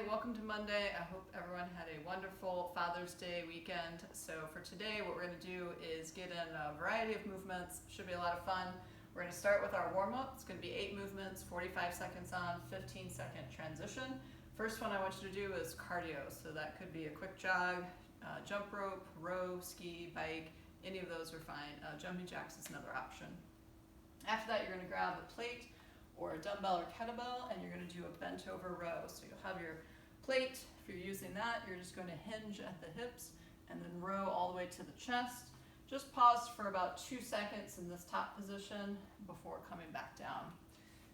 welcome to Monday. I hope everyone had a wonderful Father's Day weekend. So for today, what we're going to do is get in a variety of movements. Should be a lot of fun. We're going to start with our warm-up. It's going to be 8 movements, 45 seconds on, 15-second transition. First one I want you to do is cardio. So that could be a quick jog, jump rope, row, ski, bike. Any of those are fine. Jumping jacks is another option. After that, you're going to grab a plate or a dumbbell or kettlebell, and you're going to do a bent over row. So you'll have your plate. If you're using that, you're just going to hinge at the hips and then row all the way to the chest. Just pause for about 2 seconds in this top position before coming back down.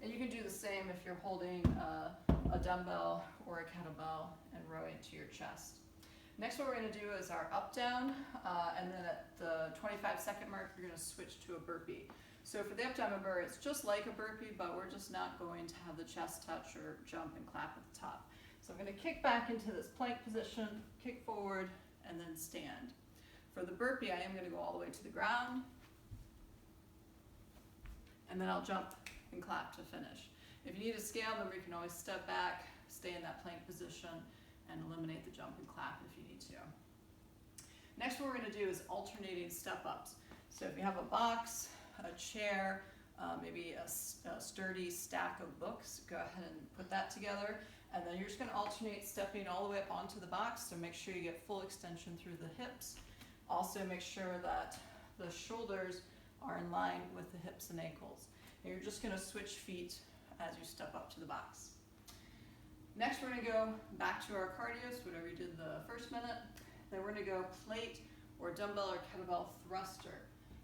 And you can do the same if you're holding a dumbbell or a kettlebell and rowing to your chest. Next, what we're going to do is our up down, and then at the 25-second mark, you're going to switch to a burpee. So for the up down member, it's just like a burpee, but we're just not going to have the chest touch or jump and clap at the top. So I'm going to kick back into this plank position, kick forward, and then stand. For the burpee, I am going to go all the way to the ground, and then I'll jump and clap to finish. If you need a scale number, you can always step back, stay in that plank position, and eliminate the jump and clap if you need to. Next, what we're going to do is alternating step-ups. So if you have a box, a chair, maybe a sturdy stack of books, go ahead and put that together, and then you're just going to alternate stepping all the way up onto the box to make sure you get full extension through the hips. Also make sure that the shoulders are in line with the hips and ankles. And you're just going to switch feet as you step up to the box. Next, we're going to go back to our cardio, so whatever you did the first minute. Then we're going to go plate or dumbbell or kettlebell thruster.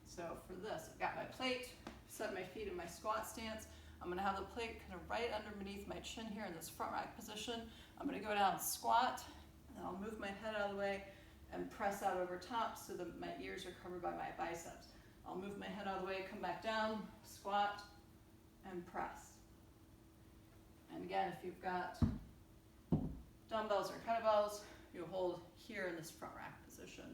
So for this, I've got my plate, set my feet in my squat stance. I'm going to have the plate kind of right underneath my chin here in this front rack position. I'm going to go down, squat, and I'll move my head out of the way and press out over top so that my ears are covered by my biceps. I'll move my head out of the way, come back down, squat, and press. And again, if you've got dumbbells or kettlebells, you'll hold here in this front rack position.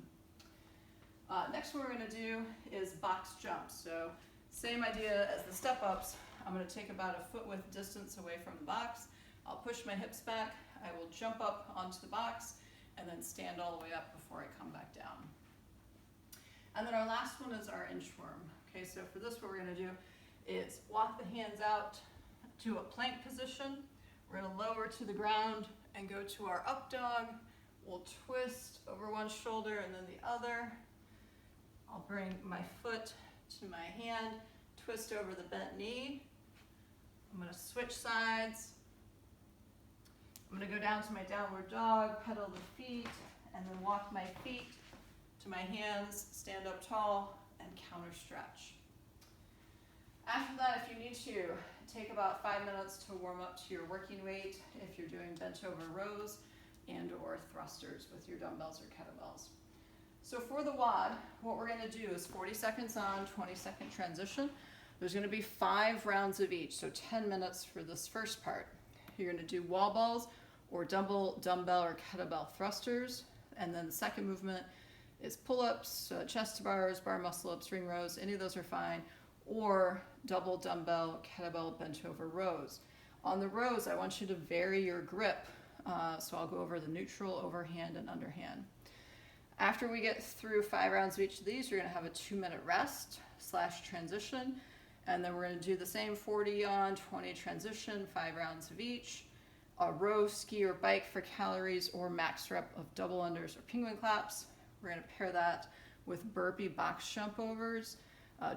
Next what we're going to do is box jumps. So same idea as the step-ups. I'm going to take about a foot width distance away from the box. I'll push my hips back. I will jump up onto the box and then stand all the way up before I come back down. And then our last one is our inchworm. Okay, so for this what we're going to do is walk the hands out to a plank position. We're going to lower to the ground and go to our up dog. We'll twist over one shoulder and then the other. I'll bring my foot to my hand, twist over the bent knee. I'm going to switch sides. I'm going to go down to my downward dog, pedal the feet, and then walk my feet to my hands, stand up tall, and counter stretch. After that, if you need to, take about 5 minutes to warm up to your working weight if you're doing bent over rows and or thrusters with your dumbbells or kettlebells. So for the WOD, what we're going to do is 40 seconds on, 20-second transition. There's going to be 5 rounds of each, so 10 minutes for this first part. You're going to do wall balls or dumbbell or kettlebell thrusters, and then the second movement is pull-ups, chest to bars, bar muscle-ups, ring rows, any of those are fine, or double dumbbell, kettlebell, bent over rows. On the rows, I want you to vary your grip, so I'll go over the neutral, overhand, and underhand. After we get through 5 rounds of each of these, you're going to have a 2-minute rest / transition, and then we're going to do the same 40 on, 20 transition, 5 rounds of each, a row, ski, or bike for calories, or max rep of double unders or penguin claps. We're going to pair that with burpee box jump overs,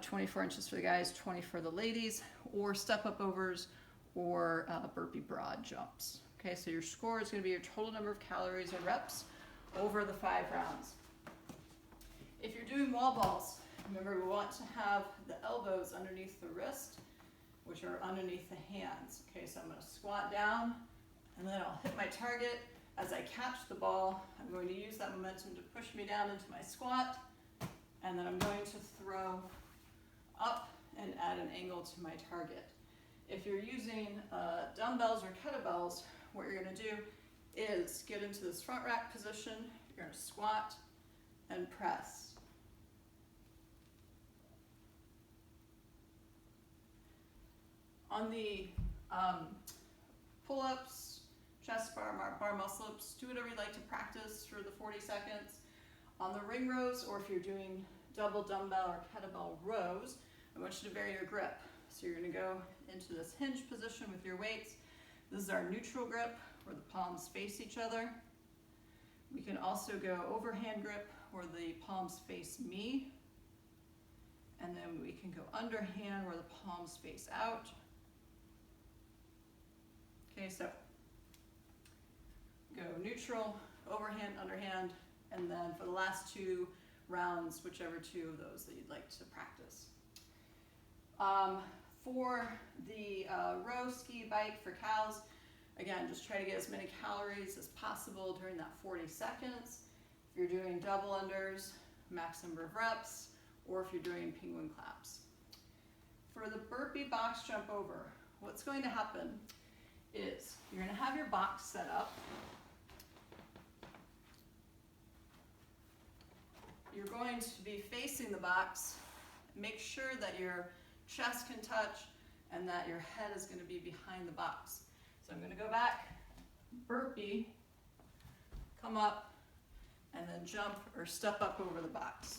24 inches for the guys, 20 for the ladies, or step up overs, or burpee broad jumps. Okay, so your score is going to be your total number of calories or reps over the 5 rounds. If you're doing wall balls, remember we want to have the elbows underneath the wrist, which are underneath the hands. Okay, so I'm going to squat down, and then I'll hit my target. As I catch the ball, I'm going to use that momentum to push me down into my squat, and then I'm going to throw up and add an angle to my target. If you're using dumbbells or kettlebells, what you're going to do is get into this front rack position, you're going to squat and press. On the pull-ups, chest bar, bar muscle ups. Do whatever you like to practice for the 40 seconds. On the ring rows, or if you're doing double dumbbell or kettlebell rows, I want you to vary your grip. So you're going to go into this hinge position with your weights. This is our neutral grip, where the palms face each other. We can also go overhand grip, where the palms face me. And then we can go underhand, where the palms face out. Okay, so go neutral, overhand, underhand, and then for the last 2 rounds, whichever 2 of those that you'd like to practice. For the row ski bike for cows, again, just try to get as many calories as possible during that 40 seconds. If you're doing double unders, max number of reps, or if you're doing penguin claps. For the burpee box jump over, what's going to happen is you're going to have your box set up. You're going to be facing the box. Make sure that your chest can touch and that your head is going to be behind the box. So I'm going to go back, burpee, come up, and then jump or step up over the box.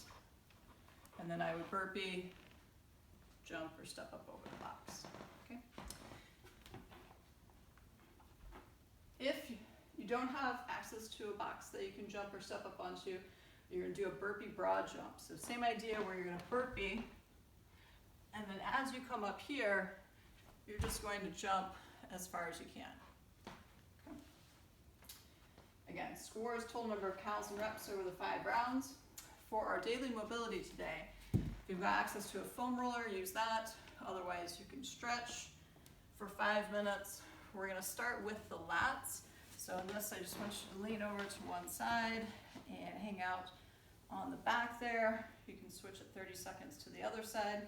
And then I would burpee, jump, or step up over the box. Okay? If you don't have access to a box that you can jump or step up onto, you're going to do a burpee broad jump. So same idea, where you're going to burpee, and then as you come up here, you're just going to jump as far as you can. Okay. Again, scores total number of counts and reps over the 5 rounds. For our daily mobility today, if you've got access to a foam roller, use that. Otherwise, you can stretch for 5 minutes. We're going to start with the lats. So in this, I just want you to lean over to one side and hang out on the back there. You can switch at 30 seconds to the other side.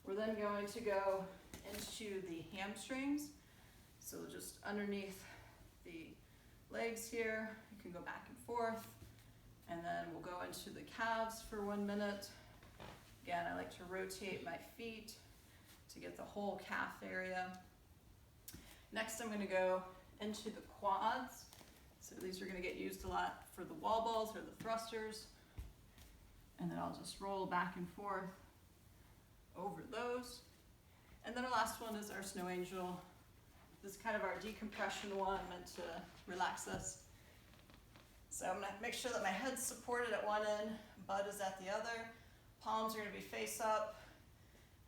We're then going to go into the hamstrings. So just underneath the legs here, you can go back and forth. And then we'll go into the calves for 1 minute. Again, I like to rotate my feet to get the whole calf area. Next, I'm going to go into the quads. So these are going to get used a lot for the wall balls or the thrusters. And then I'll just roll back and forth over those. And then our last one is our snow angel. This is kind of our decompression one, meant to relax us. So I'm going to make sure that my head's supported at one end, butt is at the other. Palms are going to be face up.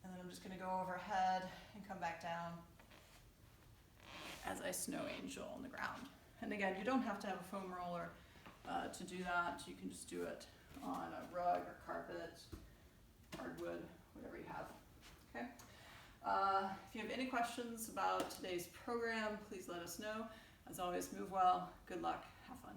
And then I'm just going to go overhead and come back down as I snow angel on the ground. And again, you don't have to have a foam roller to do that. You can just do it on a rug or carpet, hardwood, whatever you have. Okay. If you have any questions about today's program, please let us know. As always, move well, good luck, have fun.